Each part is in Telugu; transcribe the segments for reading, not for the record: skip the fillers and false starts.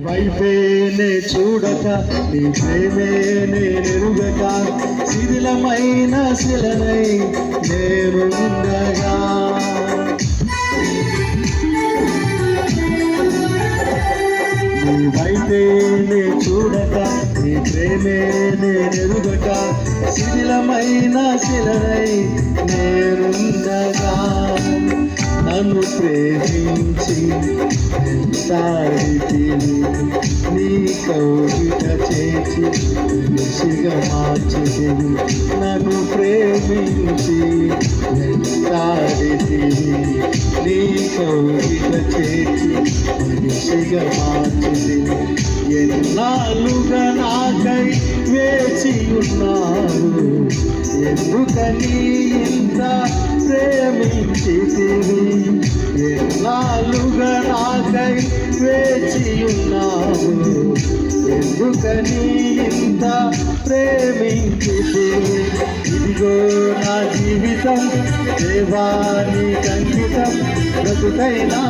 వైపేనే చూడక నీ ప్రేమేనే నెరుగక శిథిలమైన శిలనై నేనుండగా నీ వైపేనే చూడక నీ ప్రేమేనే నెరుగక శిథిలమైన శిలనై నేనుండగా నన్ను ప్రేమించి వెంటాడితివి నీ కౌగిట చేర్చి దిశగా మార్చితివి నన్ను ప్రేమించి వెంటాడితివి నీ కౌగిట చేర్చి దిశగా మార్చితివి ఎన్నాళ్ళుగా నాకై వేచి ఉన్నావు ఎందుకని ఇంత ప్రేమించితివి ఎన్నాళ్ళుగా నాకై వేచి ఉన్నావు ఎందుకని ఇంత ప్రేమించితివి ఇదిగో నా జీవితం దేవానికి అంకితం బ్రతుకైనా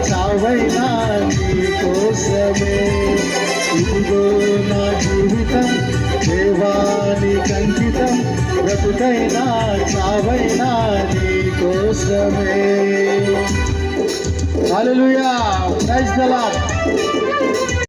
చావైనా నీ కోసమే ఇదిగో నా జీవితం దేవానికి అంకితం బ్రతుకైనా చావైనా నీ కోసమే హల్లెలూయా ప్రైజ్ ది లార్డ్